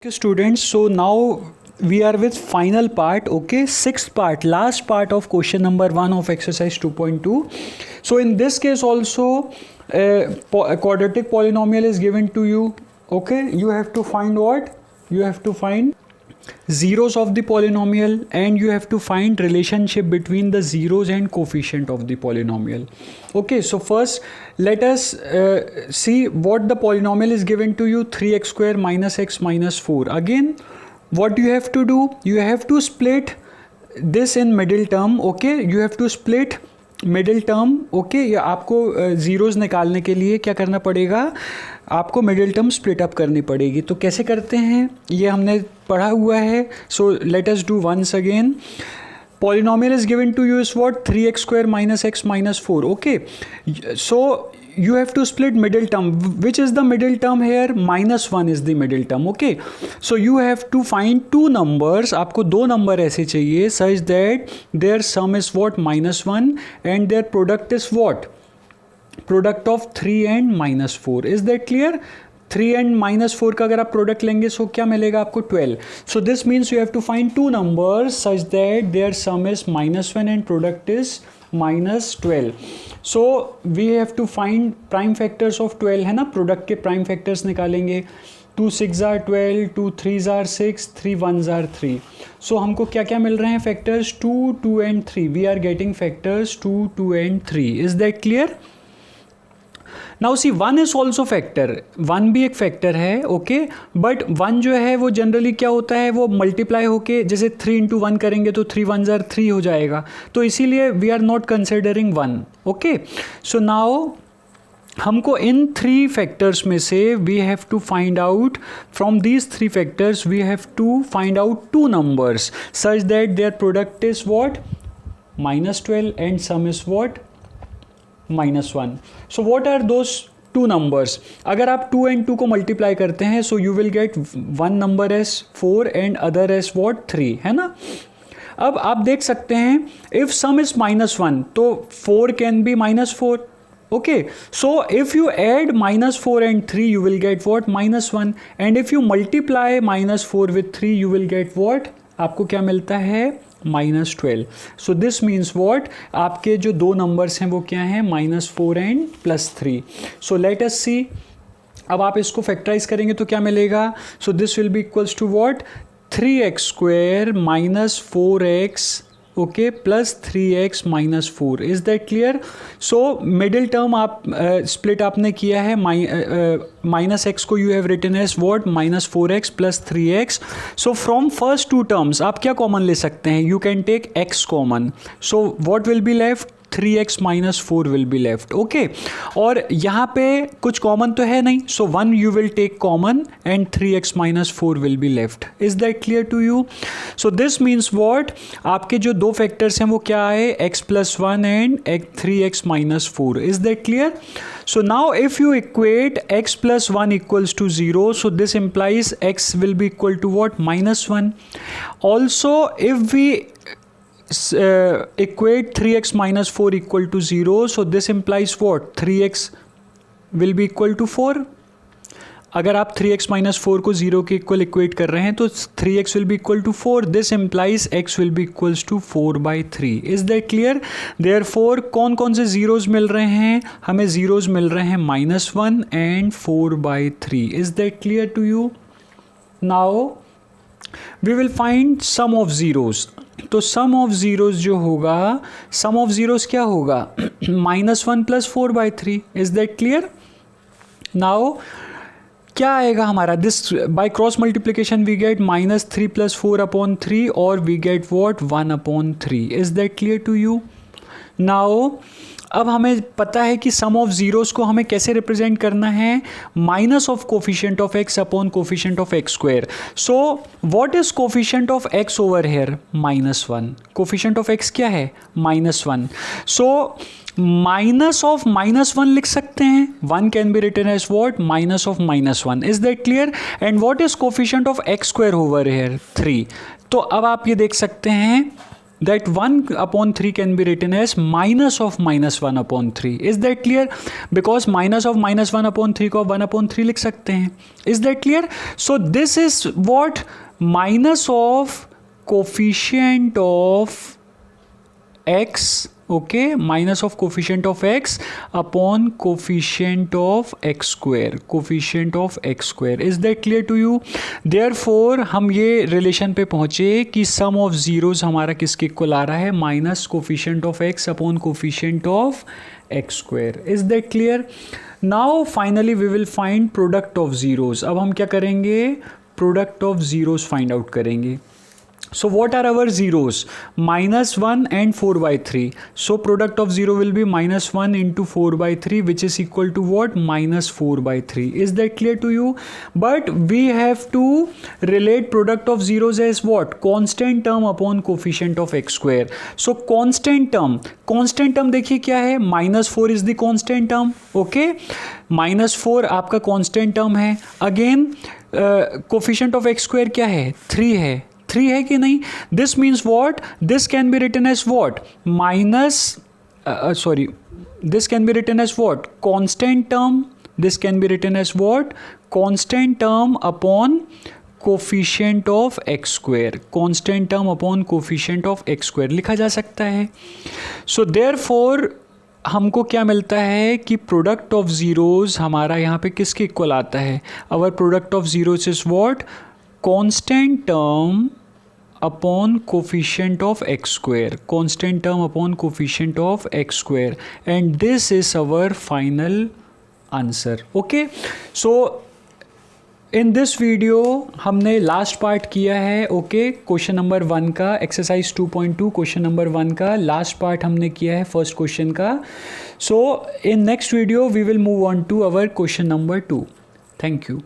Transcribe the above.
Okay, students, so now we are with final part, okay, sixth part, last part of question number 1 of exercise 2.2. So in this case also a quadratic polynomial is given to you, okay. You have to find what? You have to find zeros of the polynomial and you have to find relationship between the zeros and coefficient of the polynomial. Okay, so first let us see what the polynomial is given to you, 3x square minus x minus 4. Again, what you have to do, you have to split this in middle term, okay. You have to split middle term, okay. या आपको zeros निकालने के लिए क्या करना पड़ेगा, आपको middle term split up करनी पड़ेगी. तो कैसे करते हैं ये हमने पढ़ा हुआ है. So let us do once again. Polynomial is given to you is what? 3x square minus x minus 4. Okay, so you have to split middle term. Which is the middle term here? Minus 1 is the middle term. Okay, so you have to find two numbers. आपको दो number ऐसे चाहिए such that their sum is what? Minus 1 and their product is what? Product of 3 and minus 4. Is that clear? 3 and minus 4 का अगर आप product लेंगे सो क्या मिलेगा आपको 12. So this means you have to find two numbers such that their sum is minus 1 and product is minus 12. So we have to find prime factors of 12 है ना. Product के प्राइम फैक्टर्स निकालेंगे. 2 6 are 12, 2 3 are 6, 3 1 are 3. सो हमको क्या क्या मिल रहे हैं factors? 2 2 and 3. We are getting factors 2 2 and 3. Is that clear? Now see 1 is also factor. 1 भी एक फैक्टर है, ओके. बट 1 जो है वो जनरली क्या होता है, वो मल्टीप्लाई होके जैसे 3 इंटू 1 करेंगे तो 3 1 आर 3 हो जाएगा. तो इसीलिए we are not considering 1. Okay, so now हमको इन 3 फैक्टर्स में से we have to find out from these 3 factors we have to find out two numbers such that their product is what? Minus 12 and sum is what? Minus 1. So what are those two numbers? अगर आप 2 and 2 को multiply करते हैं so you will get one number as 4 and other as what? 3, है ना. अब आप देख सकते हैं इफ सम इज माइनस 1 तो 4 can be minus 4. Okay, so if you add minus 4 and 3 you will get what? Minus 1. And if you multiply minus 4 with 3 you will get what? आपको क्या मिलता है? Minus 12. So this means what? आपके जो दो numbers हैं वो क्या हैं? Minus 4 and plus 3. So let us see. अब आप इसको फैक्टराइज करेंगे तो क्या मिलेगा? सो this will be equals to what? 3x square minus 4x, okay, plus 3x minus 4. Is that clear? So middle term आप स्प्लिट आपने किया है. माइनस एक्स को you have written as what? Minus 4x plus 3x. So from first two terms आप क्या common ले सकते हैं? You can take x common. So what will be left? 3x minus 4 will be left. Okay, और यहाँ पे कुछ common तो है नहीं. So 1 you will take common and 3x minus 4 will be left. Is that clear to you? So this means what? आपके जो दो फैक्टर्स हैं वो क्या है? x plus 1 and 3x minus 4. Is that clear? So now if you equate x plus 1 equals to 0, so this implies x will be equal to what? Minus 1. Also if we equate 3x minus 4 equal to 0, so this implies what? 3x will be equal to 4. अगर आप 3x minus 4 को 0 के equal equate कर रहे हैं तो 3x will be equal to 4. This implies x will be equals to 4/3. Is that clear? Therefore कौन कौन से जीरोज मिल रहे हैं? हमें जीरोज मिल रहे हैं minus 1 and 4/3. Is that clear to you? Now we will find sum of zeros. तो सम ऑफ जीरोज जो होगा, सम ऑफ जीरोज क्या होगा? Minus 1 plus 4/3. Is that clear? Now क्या आएगा हमारा? This by cross multiplication we get minus 3 plus 4/3 और we get what? 1/3. Is that clear to you? Now अब हमें पता है कि सम ऑफ जीरोस को हमें कैसे रिप्रेजेंट करना है? Minus of coefficient of x upon coefficient of x square. So what is coefficient of x over here? Minus 1. Coefficient of x क्या है? Minus 1. So minus of minus 1 लिख सकते हैं. 1 can be written as what? Minus of minus 1. Is that clear? And what is coefficient of x square over here? 3. तो अब आप ये देख सकते हैं that 1/3 can be written as minus of -1/3. Is that clear? Because minus of -1/3 को 1/3 लिख सकते हैं. Is that clear? So this is what minus of coefficient of x, okay, minus of coefficient of x upon coefficient of x square, coefficient of x square. Is that clear to you? Therefore हम ये relation पे पहुँचे कि सम of zeros हमारा किसके equal आ रहा है, minus coefficient of x upon coefficient of x square. Is that clear? Now finally we will find product of zeros. अब हम क्या करेंगे, product of zeros find out करेंगे. So what are our zeros? -1 and 4/3. So product of 0 will be -1 into 4/3, which is equal to what? -4/3. Is that clear to you? But we have to relate product of zeros as what? Constant term upon coefficient of x square. So constant term देखिए क्या है, -4 is the constant term. Okay, -4 आपका constant term है. Again coefficient of x square क्या है, 3 है. 3 है कि नहीं? This means what? This can be written as what? This can be written as what? Constant term. This can be written as what? Constant term upon coefficient of x square. Constant term upon coefficient of x square लिखा जा सकता है. So therefore हमको क्या मिलता है कि product of zeros हमारा यहाँ पे किसके इक्वल आता है? Our product of zeros is what? constant term upon coefficient of x square, constant term upon coefficient of x square, and this is our final answer. Okay, so in this video हमने last part किया है. Okay, question number 1 का, exercise 2.2 question number 1 का last part हमने किया है first question का. So in next video we will move on to our question number 2. Thank you.